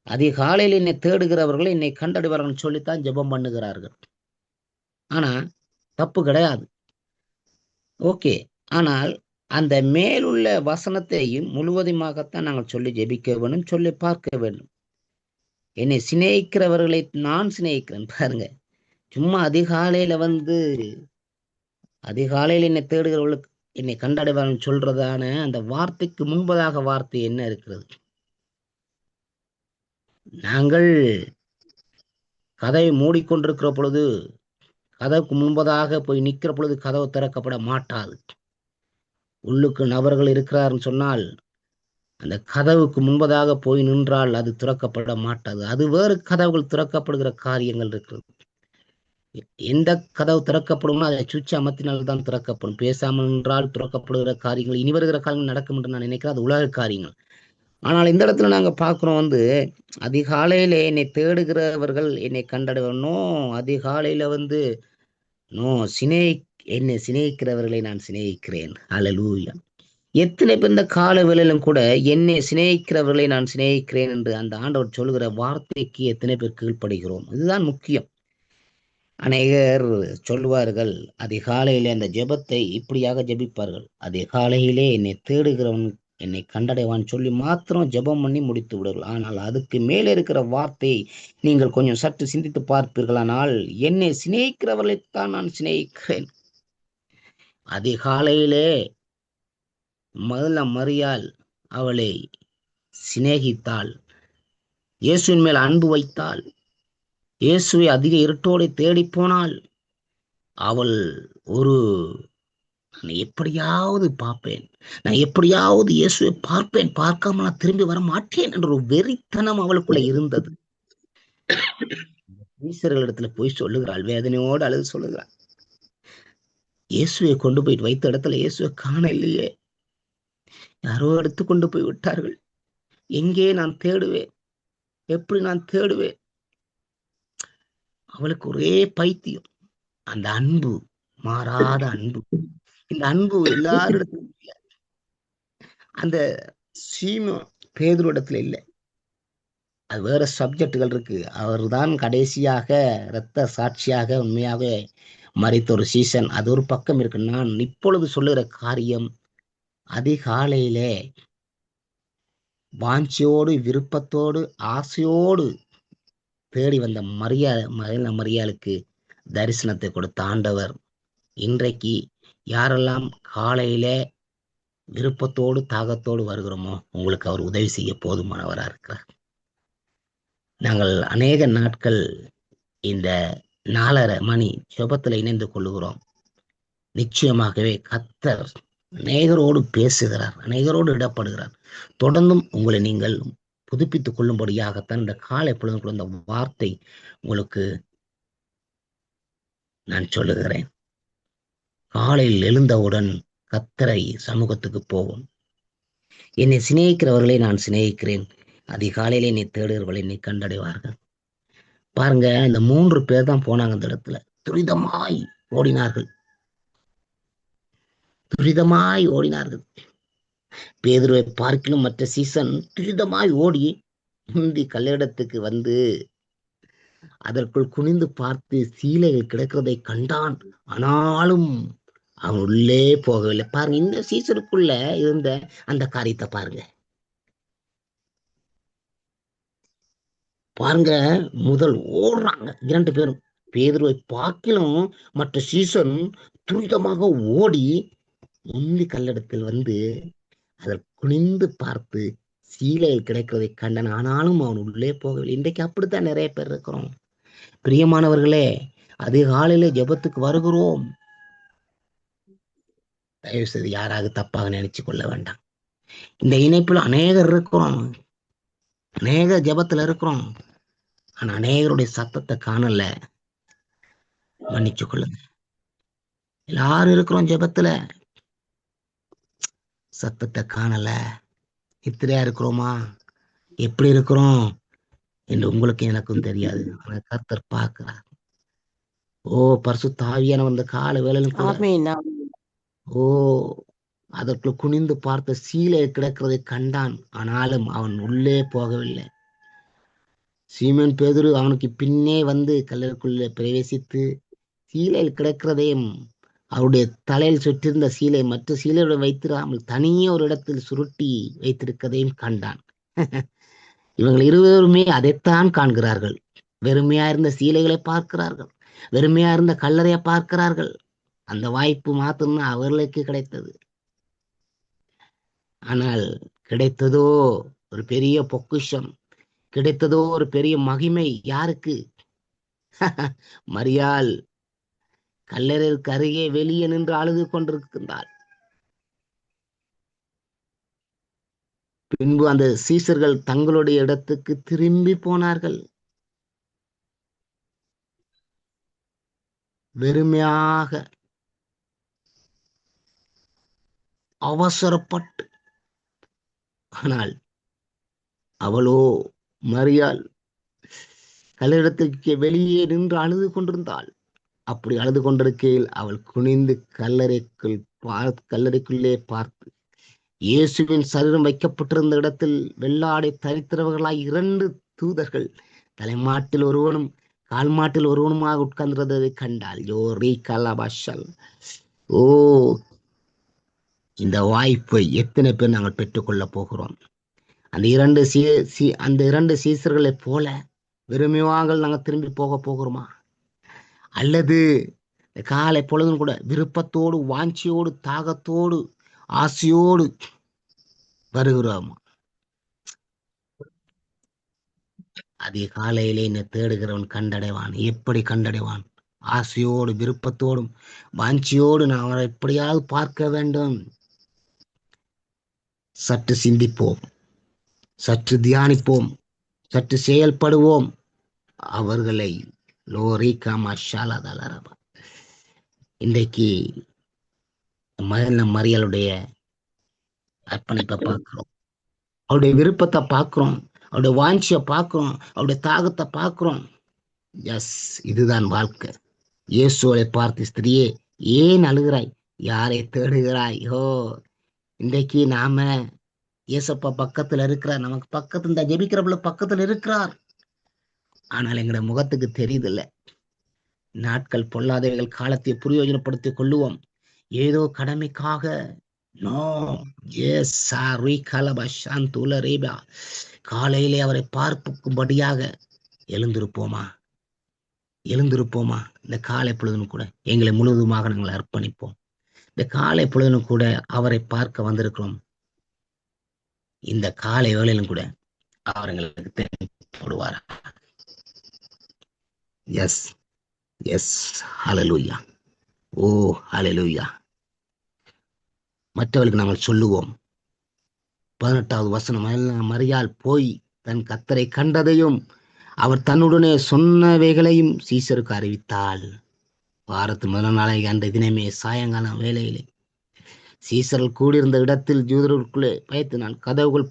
அதிகாலையில் என்னை தேடுகிறவர்கள் என்னை கண்டடைவார்கள் சொல்லித்தான் ஜெபம் பண்ணுகிறார்கள். ஆனா தப்பு கிடையாது, ஓகே. ஆனால் அந்த மேலுள்ள வசனத்தையும் முழுவதுமாகத்தான் நாங்கள் சொல்லி ஜெபிக்க வேண்டும், சொல்லி பார்க்க வேண்டும். என்னை சிநேகிக்கிறவர்களை நான் சிநேகிக்கிறேன். பாருங்க, சும்மா அதிகாலையில என்னை தேடுகிறவர்களுக்கு என்னை கண்டடைவார்கள் சொல்றதான அந்த வார்த்தைக்கு முன்பதாக வார்த்தை என்ன இருக்கிறது? நாங்கள் கதவை மூடிக்கொண்டிருக்கிற பொழுது, கதவுக்கு முன்பதாக போய் நிற்கிற பொழுது கதவு திறக்கப்பட மாட்டாது. உள்ளுக்கு நபர்கள் இருக்கிறார்னு சொன்னால் அந்த கதவுக்கு முன்பதாக போய் நின்றால் அது திறக்கப்பட மாட்டாது. அது வேறு கதவுகள் திறக்கப்படுகிற காரியங்கள் இருக்கிறது. எந்த கதவு திறக்கப்படுமோ அதை சுவிட்ச் அமர்த்தினால்தான் திறக்கப்படும். பேசாமல் நின்றால் திறக்கப்படுகிற காரியங்கள் இனி வருகிற காரியங்கள் நடக்கும் என்று நான் நினைக்கிறேன். அது உலக காரியங்கள். ஆனால் இந்த இடத்துல நாங்க பார்க்கிறோம், அதிகாலையில என்னை தேடுகிறவர்கள் என்னை கண்டடைவனும், அதிகாலையில என்னை சிநேகிக்கிறவர்களை நான் சிநேகிக்கிறேன். ஹல்லேலூயா. எத்தனை பேர் இந்த கால வேளையிலும் கூட என்னை சிநேகிக்கிறவர்களை நான் சிநேகிக்கிறேன் என்று அந்த ஆண்டவர் சொல்லுகிற வார்த்தைக்கு எத்தனை பேர் கீழ்ப்படுகிறோம்? இதுதான் முக்கியம். அநேகர் சொல்லுவார்கள், அதிகாலையிலே அந்த ஜெபத்தை இப்படியாக ஜெபிப்பார்கள், அதிகாலையிலே என்னை தேடுகிறவன் என்னை கண்டடைவான் சொல்லி மாத்திரம் ஜெபம் பண்ணி முடித்து விடுவார்கள். ஆனால் அதுக்கு மேலே இருக்கிற வார்த்தையை நீங்கள் கொஞ்சம் சற்று சிந்தித்து பார்ப்பீர்களானால், என்னை சிநேகிக்கிறவர்களைத்தான் நான் சிநேகிக்கிறேன். அதிகாலையிலே முதல்ல மரியாள் அவளை சிநேகித்தாள், இயேசுவின் மேல் அன்பு வைத்தாள், இயேசுவை அதிக இருட்டோடு தேடி போனாள். அவள் நான் எப்படியாவது பார்ப்பேன், நான் எப்படியாவது இயேசுவை பார்ப்பேன், பார்க்காம நான் திரும்பி வர மாட்டேன் என்ற ஒரு வெறித்தனம் அவளுக்குள்ள இருந்தது. ஈஸ்வரர்களிடத்துல போய் சொல்லுகிறாள், வேதனையோடு அழுது சொல்லுகிறாள், இயேசுவை கொண்டு போய் வைத்த இடத்துல இயேசுவை காண இல்லையே, யாரோ எடுத்து கொண்டு போய் விட்டார்கள், எங்கே நான் தேடுவேன், எப்படி நான் தேடுவேன்? அவளுக்கு ஒரே பைத்தியம், அந்த அன்பு, மாறாத அன்பு. இந்த அன்பு எல்லாரிடத்திலும் இல்லை. அந்த பேதுரு இடத்துல இல்லை. அது வேற சப்ஜெக்டுகள் இருக்கு. அவர் தான் கடைசியாக இரத்த சாட்சியாக உண்மையாக மரித்த ஒரு சீசன். அது ஒரு பக்கம் இருக்கு. நான் இப்பொழுது சொல்லுகிற காரியம், அதிகாலையிலே வாஞ்சியோடு விருப்பத்தோடு ஆசையோடு தேடி வந்த மரியாளுக்கு தரிசனத்தை கொடுத்த ஆண்டவர் இன்றைக்கு யாரெல்லாம் காலையில விருப்பத்தோடு தாகத்தோடு வருகிறோமோ உங்களுக்கு அவர் உதவி செய்ய போதுமானவரா இருக்கிறார். நாங்கள் அநேக நாட்கள் இந்த 4:30 மணி ஜெபத்துல இணைந்து கொள்ளுகிறோம். நிச்சயமாகவே கர்த்தர் அநேகரோடு பேசுகிறார், அநேகரோடு இடப்படுகிறார். தொடர்ந்தும் உங்களை நீங்கள் புதுப்பித்துக் கொள்ளும்படியாகத்தான் இந்த காலை பொழுதுக்குள்ள இந்த வார்த்தை உங்களுக்கு நான் சொல்லுகிறேன். காலையில் எழுந்தவுடன் கர்த்தரை சமூகத்துக்கு போவோம். என்னை சிநேகிக்கிறவர்களை நான் சிநேகிக்கிறேன், அதிகாலையில என்னை தேடுகிறவர்கள் என்னை கண்டடைவார்கள். பாருங்க, இந்த 3 பேர் தான் போனாங்க. அந்த இடத்துல துரிதமாய் ஓடினார்கள். பேதுருவை பார்க்கிலும் மற்ற சீசன் துரிதமாய் ஓடி முந்தி கல்லிடத்துக்கு வந்து அதற்குள் குனிந்து பார்த்து சீலைகள் கிடக்கிறதை கண்டான். ஆனாலும் அவன் உள்ளே போகவில்லை. பாருங்க, இந்த சீசனுக்குள்ள இருந்த அந்த காரியத்தை பாருங்க. முதல் ஓடுறாங்க 2 பேரும். பேதுருவை பார்க்கிலும் மற்ற சீசன் துரிதமாக ஓடி முந்தி கல்லிடத்தில் வந்து அதில் குனிந்து பார்த்து சீலையில் கிடைக்கிறதை கண்டன். ஆனாலும் அவன் உள்ளே போகவில்லை. இன்றைக்கு அப்படித்தான் நிறைய பேர் இருக்கிறோம். பிரியமானவர்களே, அதிகாலையில ஜெபத்துக்கு வருகிறோம். தயவு செய்து யாராவது தப்பாக நினைச்சு கொள்ள வேண்டாம். இந்த இணைப்புல அநேகர் இருக்கிறோம், அநேக ஜெபத்துல இருக்கிறோம். ஆனா அநேகருடைய சத்தத்தை காணல, மன்னிச்சு கொள்ளுங்க. எல்லாரும் இருக்கிறோம் ஜெபத்துல, சத்தத்தை காணல. இத்திரையா இருக்கிறோமா, எப்படி இருக்கிறோம் என்று உங்களுக்கு எனக்கும் தெரியாது. ஆனா கர்த்தர் பார்க்கிறார். பரிசுத்த ஆவியானவர் அந்த கால வேளையில அதற்கு குனிந்து பார்த்த சீலை கிடக்கிறதை கண்டான். ஆனாலும் அவன் உள்ளே போகவில்லை. சீமோன் பேதுரு அவனுக்கு பின்னே வந்து கல்லறைக்குள்ளே பிரவேசித்து சீலையில் கிடக்கிறதையும் அவருடைய தலையில் சுற்றிருந்த சீலை மற்ற சீலையுடன் வைத்திராமல் தனியே ஒரு இடத்தில் சுருட்டி வைத்திருக்கதையும் கண்டான். இவங்கள் இருவருமே அதைத்தான் காண்கிறார்கள். வெறுமையா இருந்த சீலைகளை பார்க்கிறார்கள், வெறுமையா இருந்த கல்லறையை பார்க்கிறார்கள். அந்த வாய்ப்பு மாத்திரம் அவர்களுக்கு கிடைத்தது. ஆனால் கிடைத்ததோ ஒரு பெரிய பொக்கிஷம், கிடைத்ததோ ஒரு பெரிய மகிமை. யாருக்கு? மரியாள் கல்லறைக்கு அருகே வெளியே நின்று அழுது கொண்டிருக்கின்றாள். பின்பு அந்த சீசர்கள் தங்களுடைய இடத்துக்கு திரும்பி போனார்கள். வெறுமையாக அவசரப்பட்டு. ஆனால் அவளோ மரியாள் கல்லறைக்கு வெளியே நின்று அழுது கொண்டிருந்தாள். அப்படி அழுது கொண்டிருக்கையில் அவள் குனிந்து கல்லறைக்குள்ளே பார்த்து இயேசுவின் சரீரம் வைக்கப்பட்டிருந்த இடத்தில் வெள்ளாடை தரித்திரவர்களாய் 2 தூதர்கள் தலைமாட்டில் ஒருவனும் கால் மாட்டில் ஒருவனுமாக உட்கார்ந்திருந்ததை கண்டாள். யோரி கலபாஷல். ஓ, இந்த வாய்ப்பை எத்தனை பேர் நாங்கள் பெற்றுக்கொள்ள போகிறோம்? அந்த 2 சீசர்களை போல வெறுமையாக நாங்கள் திரும்பி போக போகிறோமா? அல்லது காலை பொழுதும் கூட விருப்பத்தோடு, வாஞ்சியோடு, தாகத்தோடு, ஆசையோடு வருகிறோமா? அதிகாலையிலே என்னை தேடுகிறவன் கண்டடைவான். எப்படி கண்டடைவான்? ஆசையோடு, விருப்பத்தோடும், வாஞ்சியோடு நான் அவரை எப்படியாவது பார்க்க வேண்டும். சற்று சிந்திப்போம், சற்று தியானிப்போம், சற்று செயல்படுவோம். அவர்களை லோரிகா மஷாலா இன்றைக்கு மரியாளுடைய அர்ப்பணிப்பை பார்க்கிறோம், அவருடைய விருப்பத்தை பார்க்கிறோம், அவருடைய வாஞ்சியை பார்க்கிறோம், அவருடைய தாகத்தை பார்க்கிறோம். எஸ், இதுதான் வாழ்க்கை. இயேசுவை பார்த்து, ஸ்திரியே ஏன் அழுகிறாய்? யாரை தேடுகிறாய்? ஓ, இன்றைக்கு நாம இயேசப்பா பக்கத்துல இருக்கிறார், நமக்கு பக்கத்துல இந்த ஜெபிக்கிறவள பக்கத்துல இருக்கிறார். ஆனால் எங்களுடைய முகத்துக்கு தெரியுதில்லை. நாட்கள் பொல்லாதவைகள், காலத்தை பிரயோஜனப்படுத்திக் கொள்ளுவோம். ஏதோ கடமைக்காக. நோ. எஸ், காலையிலே அவரை பார்க்கும்படியாக எழுந்திருப்போமா? இந்த காலை பொழுதும் கூட எங்களை முழுவதுமாக நாங்கள் அர்ப்பணிப்போம். இந்த காலை பொழுதும் கூட அவரை பார்க்க வந்திருக்கிறோம். இந்த காலை வேளையிலும் கூட அவர் எங்களுக்கு தேவைப்படுவார். எஸ், எஸ், ஹல்லேலூயா. ஓ, ஹல்லேலூயா. மற்றவர்களுக்கு நாங்கள் சொல்லுவோம். 18வது வசனம், மரியாள் போய் தன் கர்த்தரை கண்டதையும் அவர் தன்னுடனே சொன்னவைகளையும் சீசருக்கு அறிவித்தாள். வாரத்து முதல் நாளை அந்த தினமே சாயங்காலம் வேளையிலே சீசர்கள் கூடியிருந்த இடத்தில் யூதர்களுக்குள்ளே பயத்தினால் கதவுகள்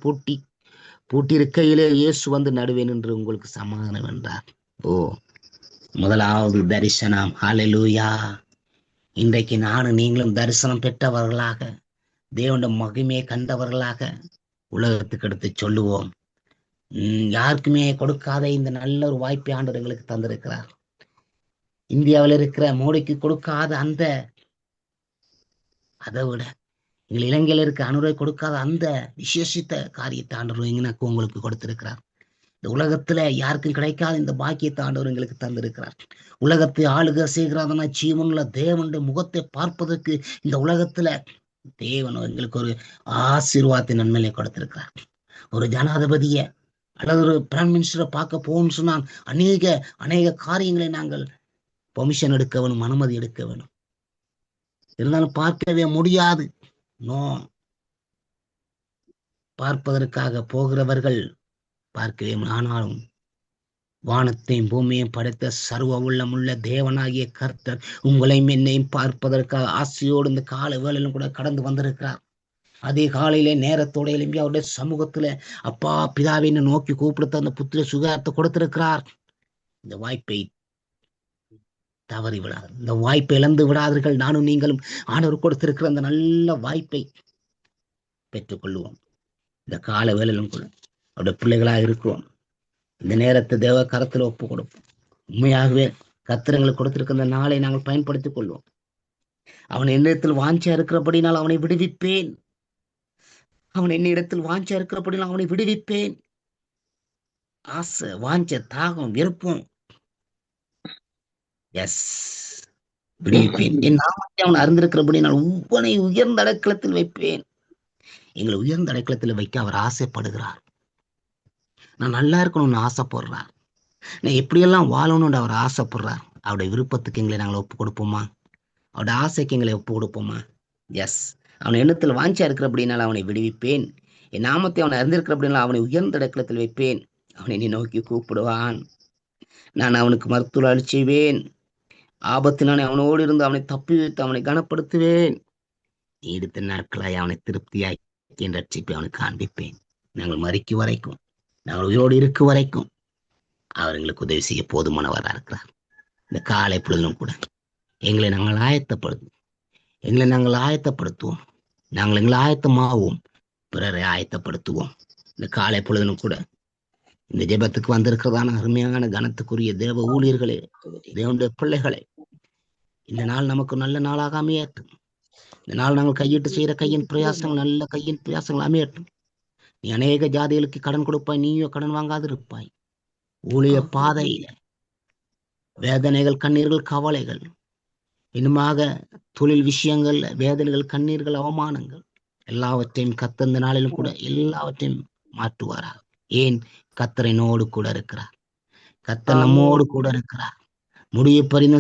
பூட்டியிருக்கையிலே இயேசு வந்து நடுவே நின்று உங்களுக்கு சமாதானம் என்றார். ஓ, முதலாவது தரிசனம். ஹல்லேலூயா. இன்றைக்கு நானும் நீங்களும் தரிசனம் பெற்றவர்களாக, தேவனுடைய மகிமையை கண்டவர்களாக உலகத்துக்கு எடுத்து சொல்லுவோம். யாருக்குமே கொடுக்காத இந்த நல்ல ஒரு வாய்ப்பை ஆண்டவர் எங்களுக்கு தந்திருக்கிறார். இந்தியாவில் இருக்கிற மோடிக்கு கொடுக்காத அந்த, அதை விட எங்கள் இலங்கையில் இருக்க அனுரை கொடுக்காத அந்த விசேஷித்த காரியத்தை ஆண்டவர் எனக்கு உங்களுக்கு கொடுத்திருக்கிறார். இந்த உலகத்துல யாருக்கும் கிடைக்காத இந்த பாக்கியத்தை ஆண்டவர் எங்களுக்கு தந்திருக்கிறார். உலகத்தை ஆளுக செய்கிறாதனா ஜீவனுள்ள தேவனுடைய முகத்தை பார்ப்பதற்கு இந்த உலகத்துல தேவன் எங்களுக்கு ஒரு ஆசீர்வாதத்தின் நன்மையை கொடுத்திருக்கிறார். ஒரு ஜனாதிபதியை அல்லது ஒரு பிரைம் மினிஸ்டரை பார்க்க போகணும்னு சொன்னால் அநேக காரியங்களை நாங்கள் பெர்மிஷன் எடுக்க வேணும், அனுமதி எடுக்க வேணும். இருந்தாலும் பார்க்கவே முடியாது. நோ, பார்ப்பதற்காக போகிறவர்கள் பார்க்கவே. ஆனாலும் வானத்தையும் பூமியையும் படைத்த சர்வ உள்ளமுள்ள தேவனாகிய கர்த்தர் உங்களையும் என்னையும் பார்ப்பதற்காக ஆசையோடு இந்த கால வேளையிலும் கூட கடந்து வந்திருக்கிறார். அதே காலையிலே நேரத்தோட எழும்பி அவருடைய சமூகத்துல அப்பா பிதாவின்னு நோக்கி கூப்பிடுத்த அந்த புத்திர சுகாரத்தை கொடுத்திருக்கிறார். இந்த வாய்ப்பை தவறி விடாது, இந்த வாய்ப்பை இழந்து விடாதீர்கள். நானும் நீங்களும் ஆண்டவர் கொடுத்திருக்கிற அந்த நல்ல வாய்ப்பை பெற்றுக்கொள்வோம். இந்த கால வேளையிலும் கூட அவருடைய பிள்ளைகளாக இருக்கிறோம். இந்த நேரத்தை தேவ கரத்தில் ஒப்பு கொடுப்போம். உண்மையாகவே கர்த்தர் எங்களுக்கு கொடுத்திருக்கிற இந்த நாளை நாங்கள் பயன்படுத்திக் கொள்வோம். அவன் என்னிடத்தில் வாஞ்சா இருக்கிறபடினால் அவனை விடுவிப்பேன். அவன் என்னிடத்தில் வாஞ்சா இருக்கிறபடினால் அவனை விடுவிப்பேன். ஆசை, வாஞ்ச, தாகம், விருப்பம், எஸ், விடுவிப்பேன். என் நாமத்தை அவன் அறிந்திருக்கிறபடினால் ஒவ்வொனை உயர்ந்த அடைக்கலத்தில் வைப்பேன். எங்களை உயர்ந்த அடைக்கலத்தில் வைக்க அவர் ஆசைப்படுகிறார். நான் நல்லா இருக்கணும்னு ஆசைப்படுறார். நான் எப்படியெல்லாம் வாழணும்னு அவர் ஆசைப்படுறார். அவருடைய விருப்பத்துக்கு எங்களை நாங்கள் ஒப்பு கொடுப்போமா? அவருடைய ஆசைக்கு எங்களை ஒப்பு கொடுப்போமா? எஸ். அவன் எண்ணத்தில் வாஞ்சா இருக்கிறபடினால் அவனை விடுவிப்பேன். என் நாமத்தை அவனை அறிந்திருக்கிறபடினால் அவனை உயர்ந்த அடைக்கலத்தில் வைப்பேன். அவனை நீ நோக்கி கூப்பிடுவான். நான் அவனுக்கு மருத்துவ செய்வேன். ஆபத்து நான் அவனோடு இருந்து அவனை தப்பி வைத்து அவனை கனப்படுத்துவேன். நீடித்த நாட்களாய் அவனை திருப்தியாக்கி என் ரட்சிப்பை அவனுக்கு காண்பிப்பேன். நாங்கள் மறிக்கும் வரைக்கும், நாங்கள் உயிரோடு இருக்கும் வரைக்கும் அவர் எங்களுக்கு உதவி செய்ய போதுமானவராக இருக்கிறார். இந்த காலை பொழுதிலும் கூட எங்களை நாங்கள் ஆயத்தப்படுத்துவோம். நாங்கள் எங்களை ஆயத்தமாவோம், பிறரை ஆயத்தப்படுத்துவோம். இந்த காலை பொழுதிலும் கூட இந்த ஜெபத்துக்கு வந்திருக்கிறதான அருமையான கனத்துக்குரிய தேவ ஊழியர்களே, தேவனுடைய பிள்ளைகளே, இந்த நாள் நமக்கு நல்ல நாளாக அமையட்டும். இந்த நாள் நாங்கள் கையிட்டு செய்யற கையின் பிரயாசங்கள் நல்ல கையின் பிரயாசங்கள் அமையட்டும். நீ அநேக ஜாதிகளுக்கு கடன் கொடுப்பாய், நீயோ கடன் வாங்காது இருப்பாய். ஊழிய பாதையில வேதனைகள், கண்ணீர்கள், கவலைகள், இன்னுமாக தொழில் விஷயங்கள், வேதனைகள், கண்ணீர்கள், அவமானங்கள் எல்லாவற்றையும் கர்த்தர் இந்த நாளிலும் கூட எல்லாவற்றையும் மாற்றுவாராக. ஏன்? கர்த்தர் என்னோடு கூட இருக்கிறார். கர்த்தர் நம்மோடு கூட இருக்கிறார். முடிய பரிந்து